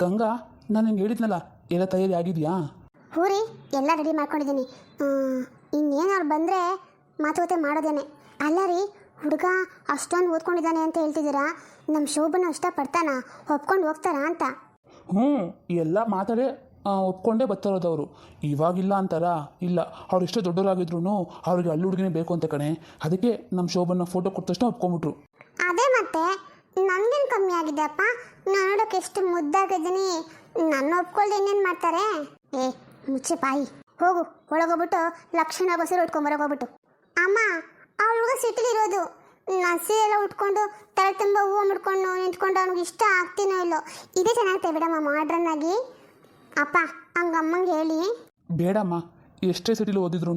ಗಂಗಾ, ನಾನು ನಿಂಗೆ ಹೇಳಿದ್ನಲ್ಲ, ಎಲ್ಲ ತಯಾರಿ ಆಗಿದೆಯಾ? ಹ್ಞೂ ರೀ, ಎಲ್ಲ ರೆಡಿ ಮಾಡ್ಕೊಂಡಿದ್ದೀನಿ. ಇನ್ನೇನು ಅವ್ರು ಬಂದರೆ ಮಾತುಕತೆ ಮಾಡೋದೇನೆ. ಅಲ್ಲ ರೀ, ಹುಡುಗ ಅಷ್ಟೊಂದು ಓದ್ಕೊಂಡಿದ್ದಾನೆ ಅಂತ ಹೇಳ್ತಿದ್ದೀರಾ, ನಮ್ಮ ಶೋಭನ ಇಷ್ಟಪಡ್ತಾನ, ಒಪ್ಕೊಂಡು ಹೋಗ್ತಾರಾ ಅಂತ? ಹ್ಞೂ, ಎಲ್ಲ ಮಾತಾಡೇ ಒಪ್ಕೊಂಡೇ ಬರ್ತಾರೋದು ಅವರು. ಇವಾಗಿಲ್ಲ ಅಂತಾರ? ಇಲ್ಲ, ಅವ್ರು ಎಷ್ಟೇ ದೊಡ್ಡವರಾಗಿದ್ರು ಅವ್ರಿಗೆ ಅಲ್ಲಿ ಹುಡುಗಿನೇ ಬೇಕು ಅಂತ ಕಣೆ. ಅದಕ್ಕೆ ನಮ್ಮ ಶೋಭನ ಫೋಟೋ ಕೊಟ್ಟ ತಕ್ಷಣ ಒಪ್ಕೊಂಡ್ಬಿಟ್ರು. ಅದೇ ಮತ್ತೆ, ನನಗೇನು ಕಮ್ಮಿ ಆಗಿದೆ ಅಪ್ಪ? ನಾನು ನೋಡೋಕೆ ಎಷ್ಟು ಮುದ್ದಾಗಿದ್ದೀನಿ, ನನ್ನ ಒಪ್ಕೊಳ್ದೆ ಇನ್ನೇನು ಮಾಡ್ತಾರೆ? ಮುಚ್ಚೆ ಬಾಯಿ, ಹೋಗು ಒಳಗೋಗ್ಬಿಟ್ಟು ಲಕ್ಷಣ ಬಸರು ಉಟ್ಕೊಂಬರೋಗೋಗ್ಬಿಟ್ಟು. ಅಮ್ಮ, ಅವಳಿಗೆ ಸಿಟ್ಟಿಲಿರೋದು, ನಸಿ ಎಲ್ಲ ಉಟ್ಕೊಂಡು ತಲೆ ತುಂಬ ಹೂವು ಮುಡ್ಕೊಂಡು ನಿಂತ್ಕೊಂಡು ಅವ್ನಿಗೆ ಇಷ್ಟ ಆಗ್ತೀನೋ ಇಲ್ಲೋ. ಇದೇ ಚೆನ್ನಾಗುತ್ತೆ ಬಿಡಮ್ಮ, ಮಾಡ್ರನ್ ಆಗಿ. ಅಪ್ಪ, ಹಂಗೆ ಅಮ್ಮಂಗೆ ಹೇಳಿ. ಬೇಡಮ್ಮ, ಎಷ್ಟೇ ಸಿಟಿಲಿ ಓದಿದ್ರು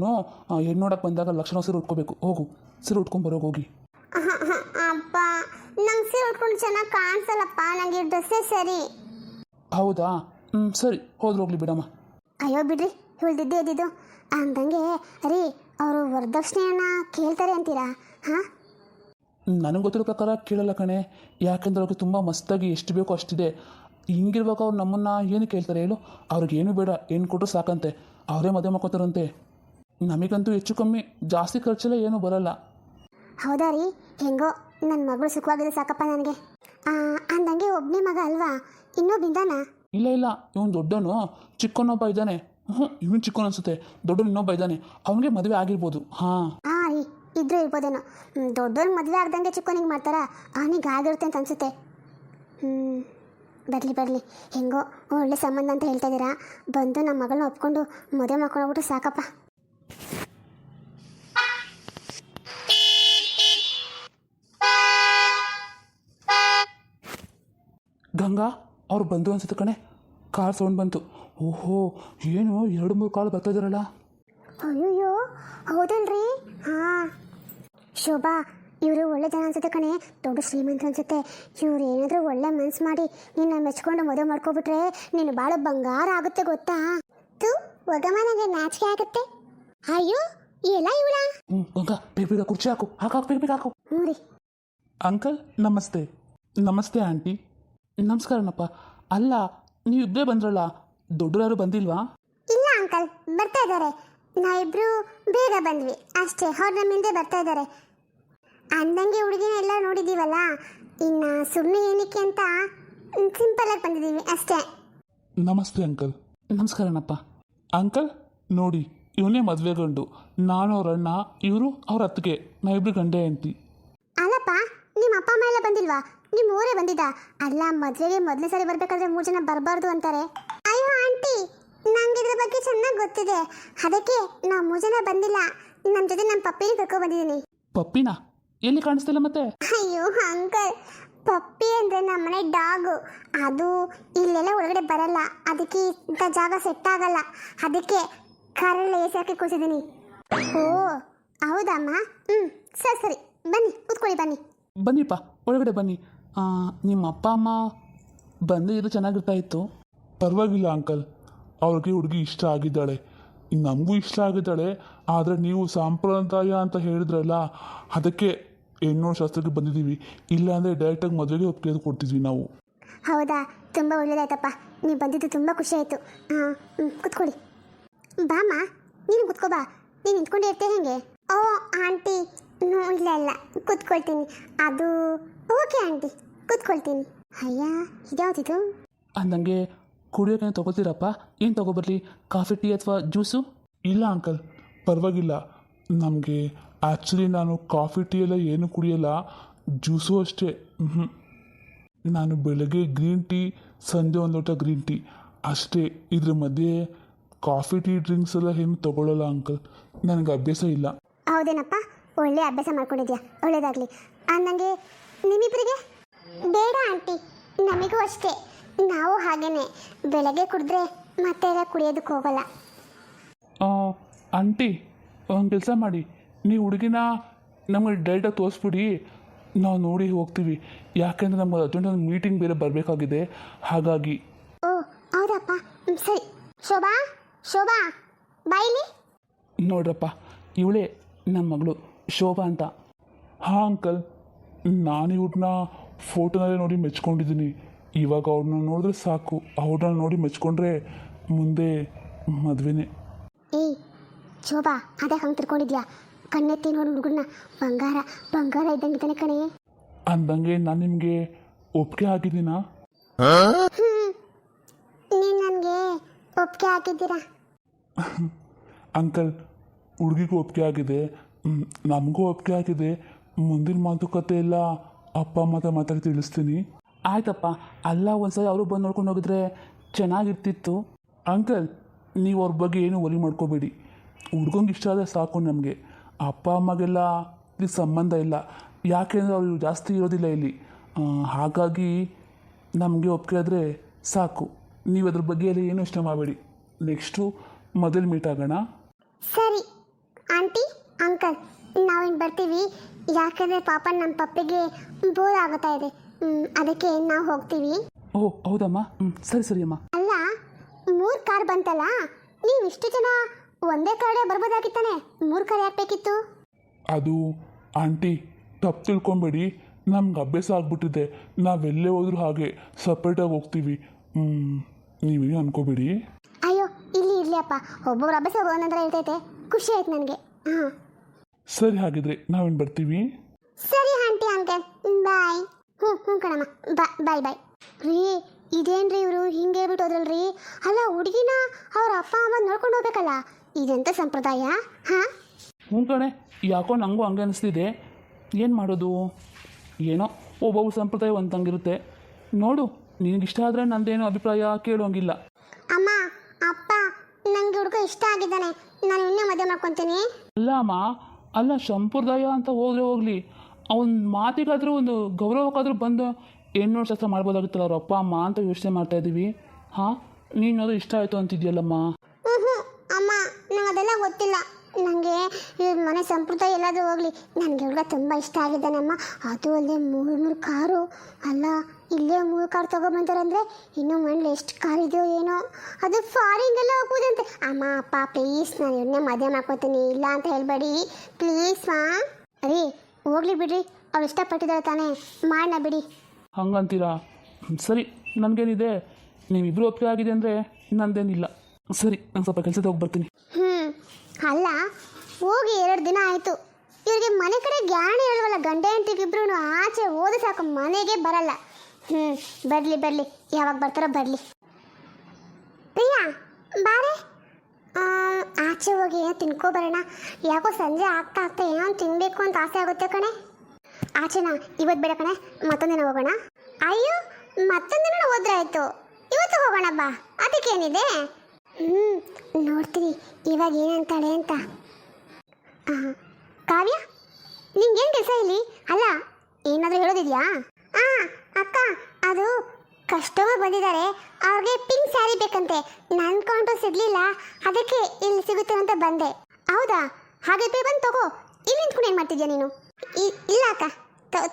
ಹೆಣ್ಣು ನೋಡಕ್ಕೆ ಬಂದಾಗ ಲಕ್ಷಣ ಸೀರೆ ಉಟ್ಕೋಬೇಕು. ಹೋಗು, ಸೀರೆ ಉಟ್ಕೊಂಬರೋಗಿ ಹೋಗಿ. ಅಪ್ಪ, ನಂಗೆ ಸೀರೆ ಉಟ್ಕೊಂಡು ಚೆನ್ನಾಗಿ ಕಾಣಿಸಲ್ಲಪ್ಪ, ನನಗೆ ಡ್ರೆಸ್ಸೇ ಸರಿ. ಹೌದಾ? ಸರಿ, ಹೋಗ್ಲಿ ಬಿಡಮ್ಮ. ಅಯ್ಯೋ ಬಿಡ್ರಿ, ಉಳ್ದಿದ್ದೆ ಇದ್ದಿದ್ದು. ಅಂದಂಗೆ ರೀ, ಅವರು ವರದಕ್ಷಿಣೆಯನ್ನ ಕೇಳ್ತಾರೆ ಅಂತೀರಾ? ಹಾಂ, ನನಗೆ ಗೊತ್ತಿರೋ ಪ್ರಕಾರ ಕೇಳಲ್ಲ ಕಣೆ. ಯಾಕೆಂದ್ರೆ ಅವ್ರಿಗೆ ತುಂಬ ಮಸ್ತಾಗಿ ಎಷ್ಟು ಬೇಕೋ ಅಷ್ಟಿದೆ. ಹಿಂಗಿರ್ಬೇಕು ಅವ್ರು ನಮ್ಮನ್ನು ಏನು ಕೇಳ್ತಾರೆ ಹೇಳು? ಅವ್ರಿಗೇನು ಬೇಡ, ಏನು ಕೊಟ್ಟರು ಸಾಕಂತೆ, ಅವರೇ ಮದುವೆ ಮಾಡ್ಕೋತಾರಂತೆ. ನಮಗಂತೂ ಹೆಚ್ಚು ಕಮ್ಮಿ ಜಾಸ್ತಿ ಖರ್ಚೆಲ್ಲ ಏನೂ ಬರಲ್ಲ. ಹೌದಾ ರೀ? ಹೆಂಗೋ ನನ್ನ ಮಗಳು ಸುಖವಾಗಿದೆ ಸಾಕಪ್ಪ ನನಗೆ. ಅಂದಂಗೆ ಒಬ್ಬನೇ ಮಗ ಅಲ್ವಾ, ಇನ್ನೂ ಬಿಂದಾನ? ಇಲ್ಲ ಇಲ್ಲ, ಇವನು ದೊಡ್ಡವನು, ಚಿಕ್ಕನೊಬ್ಬ ಇದ್ದಾನೆ. ಇವನು ಚಿಕ್ಕವನು ಅನಿಸುತ್ತೆ, ದೊಡ್ಡವನು ಇನ್ನೊಬ್ಬ ಇದ್ದಾನೆ. ಅವನಿಗೆ ಮದುವೆ ಆಗಿರ್ಬೋದು. ಹಾಂ ರೀ, ಇದ್ರೂ ಇರ್ಬೋದೇನೋ. ದೊಡ್ಡವ್ರಿಗೆ ಮದುವೆ ಆಗ್ದಂಗೆ ಚಿಕ್ಕವನಿಗೆ ಮಾಡ್ತಾರ, ಅವನಿಗೆ ಆಗಿರುತ್ತೆ ಅಂತ ಅನಿಸುತ್ತೆ. ಬರಲಿ ಹೆಂಗೋ ಒಳ್ಳೆ ಸಂಬಂಧ ಅಂತ ಹೇಳ್ತಾ ಇದ್ದೀರಾ. ಬಂದು ನಮ್ಮ ಮಗಳನ್ನ ಒಪ್ಕೊಂಡು ಮದುವೆ ಮಾಡ್ಕೊಂಡೋಗ್ಬಿಟ್ಟು ಸಾಕಪ್ಪ. ಗಂಗಾ, ಅವ್ರು ಬಂದು ಅನ್ಸುತ್ತೆ ಕಣೆ. ಕಾರ್ ಸೌಂಡ್ ಬಂತು. ಓಹೋ, ಏನು 2-3 ಕಾಲು ಬರ್ತಾ ಇದ್ದಾರಲ್ಲ. ಅಯ್ಯೋ, ಹೌದಲ್ರಿ? ಹಾಂ, ಶೋಭಾ, ಇವರು ಒಳ್ಳೆ ಜನ ಅನ್ಸುತ್ತೆ ಕಣೆ, ದೊಡ್ಡ ಶ್ರೀಮಂತ ಅನ್ಸುತ್ತೆ. ಇವ್ರು ಏನಾದರೂ ಒಳ್ಳೆ ಮನ್ಸು ಮಾಡಿ ನಿನ್ನ ಮೆಚ್ಕೊಂಡು ಮದುವೆ ಮಾಡ್ಕೊಬಿಟ್ರೆ ನೀನು ಭಾಳ ಬಂಗಾರ ಆಗುತ್ತೆ ಗೊತ್ತಾ? ತು ಒಗಮನೆಗೆ ನಾಚಿಕೆ ಆಗುತ್ತೆ. ಅಯ್ಯೋ, ಎಲ್ಲ ಇವಳ? ಗಂಗಾ, ಬೇಗ ಕುರ್ಚಿ ಹಾಕು, ಬೇಗ ಹಾಕು. ಹ್ಞೂ ರೀ. ಅಂಕಲ್ ನಮಸ್ತೆ. ನಮಸ್ತೆ ಆಂಟಿ. ನಮಸ್ಕಾರನಪ್ಪ. ಅಲ್ಲ, ನೀವು ಇಬ್ಬರೇ ಬಂದ್ರಲ್ಲ, ದೊಡ್ಡರಾರು ಬಂದಿಲ್ವಾ? ಇಲ್ಲ ಅಂಕಲ್, ಬರ್ತಾ ಇದ್ದಾರೆ. ನಾವಿಬ್ರು ಬೇಗ ಬಂದ್ವಿ ಅಷ್ಟೇ, ಅವ್ರು ನಮ್ಮ ಹಿಂದೆ ಬರ್ತಾ ಇದ್ದಾರೆ. ಅಂದಂಗೆ ಹುಡುಗಿನ ಎಲ್ಲ ನೋಡಿದ್ದೀವಲ್ಲ, ಇನ್ನು ಸುಮ್ಮನೆ ಏನಕ್ಕೆ ಅಂತ ಸಿಂಪಲಾಗಿ ಬಂದಿದ್ದೀವಿ ಅಷ್ಟೇ. ನಮಸ್ತೆ ಅಂಕಲ್. ನಮಸ್ಕಾರನಪ್ಪ. ಅಂಕಲ್ ನೋಡಿ, ಇವನೇ ಮದುವೆ ಗಂಡು, ನಾನು ಅವ್ರ ಅಣ್ಣ, ಇವರು ಅವ್ರ ಅತ್ತಿಗೆ, ನಾವಿಬ್ರು ಗಂಡೆ ಹೆಂಡತಿ. ಅಲ್ಲಪ್ಪ, ನಿಮ್ಮ ಅಪ್ಪ ಅಮ್ಮ ಎಲ್ಲ ಬಂದಿಲ್ವಾ? ನಿಮ್ಮ ಊರೇ ಬಂದಿದ್ದ? ಅಲ್ಲ, ಮದುವೆಗೆ ಮೊದಲೇ ಸರಿ ಬರಬೇಕಾದ್ರೆ 3 ಜನ ಬರಬಾರ್ದು ಅಂತಾರೆ. ಅಯ್ಯೋ ಆಂಟಿ, ನಂಗೆ ಇದ್ರ ಬಗ್ಗೆ ಚೆನ್ನಾಗಿ ಗೊತ್ತಿದೆ, ಅದಕ್ಕೆ ನಾವು 3 ಜನ ಬಂದಿಲ್ಲ. ನಮ್ಮ ಜೊತೆ ನಮ್ಮ ಪಪ್ಪಿನ ಕರ್ಕೊಂಡು ಬಂದಿದ್ದೀನಿ. ಪಪ್ಪಿನ ಎಲ್ಲಿ ಕಾಣಿಸ್ತಿಲ್ಲ ಮತ್ತೆ? ಅಯ್ಯೋ ಅಂಕಲ್, ಪಪ್ಪಿ ಅಂದರೆ ನಮ್ಮನೆ ಡಾಗು. ಅದು ಇಲ್ಲೆಲ್ಲ ಒಳಗಡೆ ಬರಲ್ಲ, ಅದಕ್ಕೆ ಇಂಥ ಜಾಗ ಸೆಟ್ ಆಗಲ್ಲ. ಅದಕ್ಕೆ ಕಾರಲ್ಲಿ ಏಸಿ ಹಾಕಿ ಕೂರಿಸಿದ್ದೀನಿ. ಓ ಹೌದಮ್ಮ? ಸರಿ, ಬನ್ನಿ ಕೂತ್ಕೊಳ್ಳಿ, ಬನ್ನಿಪ್ಪ, ಒಳಗಡೆ ಬನ್ನಿ. ನಿಮ್ಮ ಅಪ್ಪ ಅಮ್ಮ ಬಂದು ಇದು ಚೆನ್ನಾಗಿರ್ತಾ ಇತ್ತು. ಪರವಾಗಿಲ್ಲ ಅಂಕಲ್, ಅವ್ರಿಗೆ ಹುಡುಗಿ ಇಷ್ಟ ಆಗಿದ್ದಾಳೆ, ನಮಗೂ ಇಷ್ಟ ಆಗಿದ್ದಾಳೆ. ಆದರೆ ನೀವು ಸಂಪ್ರದಾಯ ಅಂತ ಹೇಳಿದ್ರಲ್ಲ, ಅದಕ್ಕೆ ಹೆಣ್ಣು ಶಾಸ್ತ್ರಕ್ಕೆ ಬಂದಿದ್ದೀವಿ. ಇಲ್ಲಾಂದರೆ ಡೈರೆಕ್ಟಾಗಿ ಮದುವೆಗೆ ಒಪ್ಪಿಗೆ ಕೊಡ್ತಿದ್ವಿ ನಾವು. ಹೌದಾ? ತುಂಬ ಒಳ್ಳೇದಾಯ್ತಪ್ಪ, ನೀವು ಬಂದಿದ್ದು ತುಂಬ ಖುಷಿ ಆಯಿತು. ಕೂತ್ಕೊಳ್ಳಿ. ಬಾಮ್ಮ, ನೀನು ಕೂತ್ಕೋ ಬಾ. ನೀನು ನಿಂತ್ಕೊಂಡೇ ಇರ್ತೀಯ ಹೇಗೆ? ಓ ಆಂಟಿ, ಇಲ್ಲ ಕೂತ್ಕೊಳ್ತೀನಿ. ಅದು ಓಕೆ ಆಂಟಿ, ಕೂತ್ಕೊಳ್ತೀನಿ. ಅಯ್ಯ, ಇದ್ಯಾವುದಿದು? ಅಂದಂಗೆ ಕುಡಿಯೋಕೆ ತೊಗೋತೀರಪ್ಪ? ಏನು ತೊಗೊಬರ್ಲಿ, ಕಾಫಿ, ಟೀ ಅಥವಾ ಜ್ಯೂಸು? ಇಲ್ಲ ಅಂಕಲ್, ಪರವಾಗಿಲ್ಲ. ನಮಗೆ ಆ್ಯಕ್ಚುಲಿ ನಾನು ಕಾಫಿ ಟೀ ಎಲ್ಲ ಏನು ಕುಡಿಯಲ್ಲ, ಜ್ಯೂಸು ಅಷ್ಟೇ. ನಾನು ಬೆಳಗ್ಗೆ ಗ್ರೀನ್ ಟೀ, ಸಂಜೆ 1 ಲೋಟ ಗ್ರೀನ್ ಟೀ ಅಷ್ಟೇ. ಇದ್ರ ಮಧ್ಯೆ ಕಾಫಿ ಟೀ ಡ್ರಿಂಕ್ಸ್ ಎಲ್ಲ ಏನು ತೊಗೊಳ್ಳಲ್ಲ ಅಂಕಲ್, ನನಗೆ ಅಭ್ಯಾಸ ಇಲ್ಲ. ಹೌದೇನಪ್ಪ, ಒಳ್ಳೆ ಅಭ್ಯಾಸ ಮಾಡ್ಕೊಂಡಿದ್ಯಾ, ಒಳ್ಳೇದಾಗಲಿ. ನನಗೆ ನಿಮ್ಮಿಬ್ಬರಿಗೆ ಬೇಡ ಆಂಟಿ, ನಮಗೂ ಅಷ್ಟೇ. ನಾವು ಹಾಗೇನೆ, ಬೆಳಗ್ಗೆ ಕುಡಿದ್ರೆ ಮತ್ತೆ ಎಲ್ಲ ಕುಡಿಯೋದಕ್ಕೆ ಹೋಗಲ್ಲ. ಆಂಟಿ, ಒಂದು ಕೆಲಸ ಮಾಡಿ, ನೀವು ಹುಡುಗಿನ ನಮಗೆ ಡೈರೆಕ್ಟಾಗಿ ತೋರಿಸ್ಬಿಡಿ, ನಾವು ನೋಡಿ ಹೋಗ್ತೀವಿ. ಯಾಕೆಂದರೆ ನಮಗೆ ಅರ್ಜೆಂಟ್ ಮೀಟಿಂಗ್ ಬೇರೆ ಬರಬೇಕಾಗಿದೆ, ಹಾಗಾಗಿ. ಓ ಹೌದಪ್ಪ, ಸರಿ. ಶೋಭಾ ಬಾಯಿಲಿ. ನೋಡ್ರಪ್ಪ, ಇವಳೇ ನನ್ನ ಮಗಳು ಶೋಭಾ ಅಂತ. ಹಾಂ ಅಂಕಲ್, ನಾನು ಇವ್ರನ್ನ ಫೋಟೋನಲ್ಲೇ ನೋಡಿ ಮೆಚ್ಕೊಂಡಿದ್ದೀನಿ. ಇವಾಗ ಅವ್ರನ್ನ ನೋಡಿದ್ರೆ ಸಾಕು, ಅವ್ರನ್ನ ನೋಡಿ ಮೆಚ್ಕೊಂಡ್ರೆ ಮುಂದೆ ಮದುವೆನೇ. ಏಯ್ ಶೋಭಾ, ಅದೇ ಹಂಗೆ ತಿರ್ಕೊಂಡಿದ್ಯಾ? ಕಣ್ಣೆತ್ತಿ ನೋಡಿ ಹುಡುಗನ್ನ, ಬಂಗಾರ ಬಂಗಾರ ಇದ್ದಂಗಿದ್ದಾನೆ ಕಣೆ. ಅಂದಂಗೆ ನಾನು ನಿಮಗೆ ಒಪ್ಪಿಗೆ ಆಗಿದ್ದೀನಾ? ನೀವು ನನಗೆ ಒಪ್ಪಿಗೆ ಹಾಕಿದ್ದೀರಾ? ಅಂಕಲ್, ಹುಡುಗಿಗೂ ಒಪ್ಪಿಗೆ ಆಗಿದೆ, ನಮಗೂ ಒಪ್ಪಿಗೆ ಆಗಿದೆ. ಮುಂದಿನ ಮಾತುಕತೆ ಎಲ್ಲ ಅಪ್ಪ ಅಮ್ಮ ಮಾತಾಡಿ ತಿಳಿಸ್ತೀನಿ. ಆಯ್ತಪ್ಪ, ಅಲ್ಲ ಒಂದ್ಸಲ ಅವರು ಬಂದು ನೋಡ್ಕೊಂಡು ಹೋಗಿದ್ರೆ ಚೆನ್ನಾಗಿರ್ತಿತ್ತು. ಅಂಕಲ್, ನೀವು ಅವ್ರ ಬಗ್ಗೆ ಏನು ಒಲಿ ಮಾಡ್ಕೋಬೇಡಿ. ಹುಡ್ಗಂಗೆ ಇಷ್ಟ ಆದರೆ ಸಾಕು. ನಮಗೆ ಅಪ್ಪ ಅಮ್ಮಗೆಲ್ಲ ಇದು ಸಂಬಂಧ ಇಲ್ಲ, ಯಾಕೆಂದರೆ ಅವರು ಜಾಸ್ತಿ ಇರೋದಿಲ್ಲ ಇಲ್ಲಿ. ಹಾಗಾಗಿ ನಮಗೆ ಒಪ್ಪಿಗೆ ಆದರೆ ಸಾಕು. ನೀವು ಅದ್ರ ಬಗ್ಗೆ ಎಲ್ಲ ಏನು ಇಷ್ಟ ಮಾಡಬೇಡಿ. ನೆಕ್ಸ್ಟು ಮೊದಲು ಮೀಟ್ ಆಗೋಣ. ಸರಿ ಆಂಟಿ ಅಂಕಲ್, ನಾವಿನ್ನು ಬರ್ತೀವಿ. ಯಾಕಂದರೆ ಪಾಪ ನಮ್ಮ ಪಪ್ಪಿಗೆ ಬೋರ್ ಆಗುತ್ತಾ ಇದೆ, ಅದಕ್ಕೆ ನಾವು ಹೋಗ್ತೀವಿ. ಓಹ್ ಹೌದಮ್ಮ, ಸರಿ ಸರಿ ಅಮ್ಮ. ಅಲ್ಲ, 3 ಕಾರ್ ಬಂತಲ್ಲ, ನೀವು ಇಷ್ಟು ಜನ ಒಂದೇ ಕಾರೇ ಬರ್ಬೋದಾಗಿತ್ತಾನೆ, 3 ಕಾರ್ ಯಾಕೆ ಬೇಕಿತ್ತು? ಅದು ಆಂಟಿ, ತಪ್ಪು ತಿಳ್ಕೊಬೇಡಿ, ನಮ್ಗೆ ಅಭ್ಯಾಸ ಆಗ್ಬಿಟ್ಟಿದೆ. ನಾವೆಲ್ಲೇ ಹೋದ್ರೂ ಹಾಗೆ ಸಪ್ರೇಟಾಗಿ ಹೋಗ್ತೀವಿ. ನೀವೇನು ಅನ್ಕೋಬೇಡಿ. ಅಯ್ಯೋ ಇಲ್ಲಿ ಇರಲಿ ಅಪ್ಪ, ಒಬ್ಬೊಬ್ರು ಅಭ್ಯಾಸ ಒಂದೊಂದರ ಇರ್ತೈತೆ, ಖುಷಿ ಆಯ್ತು ನನಗೆ. ಹಾಂ ಸರಿ, ಹಾಗಿದ್ರೆ ನಾವೇನು ಬರ್ತೀವಿ. ಸರಿ ಆಂಟಿ ಅಂಕಲ್, ಬಾಯ್. ಹ್ಞೂ ಕಣಮ್ಮ, ಬಾಯ್ ಬಾಯ್. ರೀ, ಇದೇನ್ರಿ ಇವರು ಹಿಂಗೆ ಹೇಳ್ಬಿಟ್ಟು ಹೋದ್ರಲ್ರಿ? ಅಲ್ಲ, ಹುಡುಗಿನ ಅವ್ರ ಅಪ್ಪ ಅಮ್ಮ ನೋಡ್ಕೊಂಡು ಹೋಗ್ಬೇಕಲ್ಲ, ಇದೆಂಥ ಸಂಪ್ರದಾಯ? ಹಾಂ ಹ್ಞೂ ಕಣೆ, ಯಾಕೋ ನನಗೂ ಹಂಗೆ ಅನಿಸ್ತಿದೆ. ಏನು ಮಾಡೋದು, ಏನೋ ಒಬ್ಬೊಬ್ಬರು ಸಂಪ್ರದಾಯ ಒಂದಂಗಿರುತ್ತೆ. ನೋಡು, ನಿನಗಿಷ್ಟ ಆದರೆ ನಂದೇನೋ ಅಭಿಪ್ರಾಯ ಕೇಳೋಂಗಿಲ್ಲ. ಅಮ್ಮ ಅಪ್ಪ, ನನಗೆ ಹುಡುಗ ಇಷ್ಟ ಆಗಿದ್ದಾನೆ, ನಾನು ಇನ್ನೇ ಮದುವೆ ಮಾಡ್ಕೊತೀನಿ. ಅಲ್ಲ ಅಮ್ಮ, ಅಲ್ಲ, ಸಂಪ್ರದಾಯ ಅಂತ ಹೋಗಲಿ, ಅವನ ಮಾತಿಗಾದರೂ ಒಂದು ಗೌರವಕ್ಕಾದರೂ ಬಂದು ಹೆಣ್ಣು ಶಾಸ್ತ್ರ ಮಾಡ್ಬೋದಾಗಿತ್ತಲ್ಲ ಅವ್ರ ಅಪ್ಪ ಅಮ್ಮ ಅಂತ ಯೋಚನೆ ಮಾಡ್ತಾ ಇದ್ದೀವಿ. ಹಾಂ, ನೀನು ಅದು ಇಷ್ಟ ಆಯಿತು ಅಂತಿದ್ಯಲ್ಲಮ್ಮ. ಹ್ಞೂ ಅಮ್ಮ, ನಂಗೆ ಅದೆಲ್ಲ ಗೊತ್ತಿಲ್ಲ. ನನಗೆ ಇವ್ರ ಮನೆ ಸಂಪ್ರದಾಯ ಎಲ್ಲಾದರೂ ಹೋಗಲಿ, ನನಗೆ ಹುಡುಗ ತುಂಬ ಇಷ್ಟ ಆಗಿದ್ದಾನಮ್ಮ. ಅದು ಅಲ್ಲದೆ 3 ಕಾರು. ಅಲ್ಲ, ಇಲ್ಲೇ 3 ಕಾರ್ ತೊಗೊಬಂತಾರಂದರೆ ಇನ್ನೂ ಮನೇಲಿ ಎಷ್ಟು ಕಾರ್ ಇದೆಯೋ ಏನೋ, ಅದು ಫಾರಿನ್ಗೆಲ್ಲ ಹೋಗ್ಬೋದಂತೆ. ಅಮ್ಮ ಅಪ್ಪ ಪ್ಲೀಸ್, ನಾನು ಇವನ್ನೇ ಮದುವೆ ಮಾಡ್ಕೊತೀನಿ, ಇಲ್ಲ ಅಂತ ಹೇಳಬೇಡಿ ಪ್ಲೀಸ್. ರೀ ಹೋಗ್ಲಿ ಬಿಡ್ರಿ, ಅವ್ರು ಇಷ್ಟಪಟ್ಟಿದ್ದಾರೆ ತಾನೇ, ಮಾಡೋಣ ಬಿಡಿ. ಹಂಗಂತೀರಾ? ಸರಿ, ನನಗೇನಿದೆ, ನೀವಿಬ್ಬರು ಒಪ್ಪಿಗೆ ಆಗಿದೆ ಅಂದರೆ ನಂದೇನಿಲ್ಲ. ಸರಿ, ನಾನು ಸ್ವಲ್ಪ ಕೆಲಸದ ಹೋಗಿ ಬರ್ತೀನಿ. ಅಲ್ಲ, ಹೋಗಿ 2 ದಿನ ಆಯಿತು. ಇವ್ರಿಗೆ ಮನೆ ಕಡೆ ಜ್ಞಾನ ಹೇಳುವಲ್ಲ, ಗಂಡ ಹೆಂಡತಿಗಿಬ್ರು ಆಚೆ ಹೋದ ಸಾಕು, ಮನೆಗೆ ಬರಲ್ಲ. ಬರಲಿ, ಯಾವಾಗ ಬರ್ತಾರೋ ಬರಲಿ. ಪ್ರಿಯಾ ಬಾರೆ, ಆಚೆ ಹೋಗಿ ಏನೋ ತಿನ್ಕೊಬರೋಣ. ಯಾಕೋ ಸಂಜೆ ಆಗ್ತಾ ಏನೋ ತಿನ್ನಬೇಕು ಅಂತ ಆಸೆ ಆಗುತ್ತೆ ಕಣೆ. ಆಚೆನಾ? ಇವತ್ತು ಬೇಡ ಕಣೆ, ಮತ್ತೊಂದಿನ ಹೋಗೋಣ. ಅಯ್ಯೋ, ಮತ್ತೊಂದಿನ ಹೋದ್ರೆ ಆಯಿತು, ಇವತ್ತು ಹೋಗೋಣ ಬಾ, ಅದಕ್ಕೇನಿದೆ. ನೋಡ್ತೀನಿ ಇವಾಗ ಏನಂತಾಳೆ ಅಂತ. ಕಾವ್ಯ, ನಿಂಗೇನು ಕೆಲಸ ಇಲ್ಲಿ? ಅಲ್ಲ, ಏನಾದರೂ ಹೇಳೋದಿದೆಯಾ? ಅಕ್ಕ, ಅದು ಕಸ್ಟಮರ್ ಬಂದಿದ್ದಾರೆ, ಅವ್ರಿಗೆ ಪಿಂಕ್ ಸ್ಯಾರಿ ಬೇಕಂತೆ. ನನ್ನ ಕೌಂಟರ್ ಸಿಗಲಿಲ್ಲ, ಅದಕ್ಕೆ ಇಲ್ಲಿ ಸಿಗುತ್ತೆ ಅಂತ ಬಂದೆ. ಹೌದಾ? ಹಾಗಾದ್ರೆ ಬಂದು ತಗೋ. ಇಲ್ಲಿ ನಿಂತ್ಕೊಂಡು ಏನು ಮಾಡ್ತಿದ್ಯಾ ನೀನು? ಇಲ್ಲ ಅಕ್ಕ,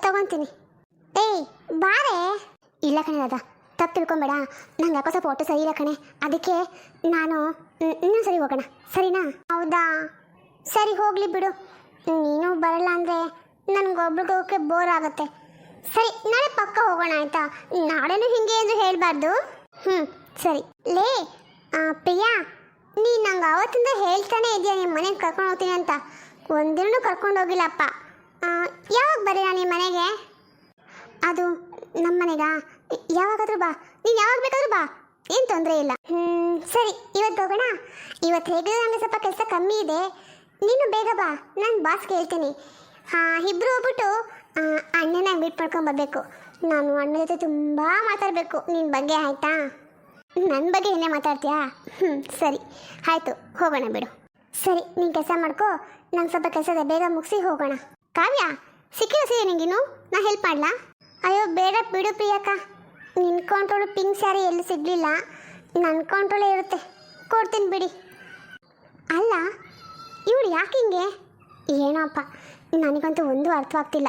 ತಗೊತೀನಿ. ಏಯ್ ಬಾರೆ. ಇಲ್ಲ ಕಣೆ ಅದ, ತಪ್ಪು ತಿಳ್ಕೊಂಬೇಡ, ನಂಗೆ ಯಾಕೋ ಸ್ವಲ್ಪ ಹೊಟ್ಟೆ ಸರಿ ಇಲ್ಲ ಕಣೆ, ಅದಕ್ಕೆ ನಾನು ಇನ್ನೊಂದು ಸರಿ ಹೋಗೋಣ, ಸರಿನಾ? ಹೌದಾ, ಸರಿ ಹೋಗಲಿ ಬಿಡು. ನೀನು ಬರಲ್ಲ ಅಂದರೆ ನನಗೊಬ್ರಿಗೆ ಹೋಗೋಕ್ಕೆ ಬೋರ್ ಆಗುತ್ತೆ. ಸರಿ, ನಾಳೆ ಪಕ್ಕ ಹೋಗೋಣ ಆಯಿತಾ? ನಾಳೆನೂ ಹಿಂಗೆ ಎಂದು ಹೇಳಬಾರ್ದು. ಸರಿ. ಲೇ ಪ್ರಿಯಾ, ನೀನು ನಂಗೆ ಅವತ್ತಿಂದ ಹೇಳ್ತಾನೆ ಇದೆಯಾ ನಿಮ್ಮ ಮನೆಗೆ ಕರ್ಕೊಂಡು ಹೋಗ್ತೀನಿ ಅಂತ, ಒಂದಿನೂ ಕರ್ಕೊಂಡು ಹೋಗಿಲ್ಲಪ್ಪ. ಯಾವಾಗ ಬರೀ ನಿಮ್ಮ ಮನೆಗೆ? ಅದು ನಮ್ಮ ಮನೆಗ ಯಾವಾಗಾದ್ರೂ ಬಾ, ನೀನು ಯಾವಾಗ ಬೇಕಾದ್ರೂ ಬಾ, ಏನು ತೊಂದರೆ ಇಲ್ಲ. ಸರಿ, ಇವತ್ತು ಹೋಗೋಣ. ಇವತ್ತು ಹೇಗೆ ನನಗೆ ಸ್ವಲ್ಪ ಕೆಲಸ ಕಮ್ಮಿ ಇದೆ, ನೀನು ಬೇಗ ಬಾ, ನಾನು ಬಾಸ್ಗೆ ಹೇಳ್ತೀನಿ. ಇಬ್ಬರು ಹೋಗ್ಬಿಟ್ಟು ಅಣ್ಣನ ಮೀಟ್ ಮಾಡ್ಕೊಂಬರ್ಬೇಕು. ನಾನು ಅಣ್ಣ ಜೊತೆ ತುಂಬ ಮಾತಾಡಬೇಕು ನಿನ್ನ ಬಗ್ಗೆ, ಆಯಿತಾ? ನನ್ನ ಬಗ್ಗೆ ಏನೇ ಮಾತಾಡ್ತೀಯಾ? ಸರಿ ಆಯಿತು, ಹೋಗೋಣ ಬಿಡು. ಸರಿ, ನೀನು ಕೆಲಸ ಮಾಡ್ಕೋ, ನಂಗೆ ಸ್ವಲ್ಪ ಕೆಲಸ ಇದೆ, ಬೇಗ ಮುಗಿಸಿ ಹೋಗೋಣ. ಕಾವ್ಯ, ಸಿಕ್ಕಿ ನಿಂಗಿನ್ನು ನಾ ಹೆಲ್ಪ್ ಮಾಡಲಾ? ಅಯ್ಯೋ ಬೇಡ ಬಿಡು ಪ್ರಿಯಕ್ಕ, ನಿನ್ನ ಕೌಂಟ್ರೋಳು ಪಿಂಕ್ ಸ್ಯಾರಿ ಎಲ್ಲೂ ಸಿಗಲಿಲ್ಲ, ನನ್ನ ಕೌಂಟ್ರೋಲೇ ಇರುತ್ತೆ, ಕೊಡ್ತೀನಿ ಬಿಡಿ. ಅಲ್ಲ, ಇವಳು ಯಾಕೆ ಹಿಂಗೆ? ಏನೋ ಅಪ್ಪ, ನನಗಂತೂ ಒಂದು ಅರ್ಥವಾಗ್ತಿಲ್ಲ.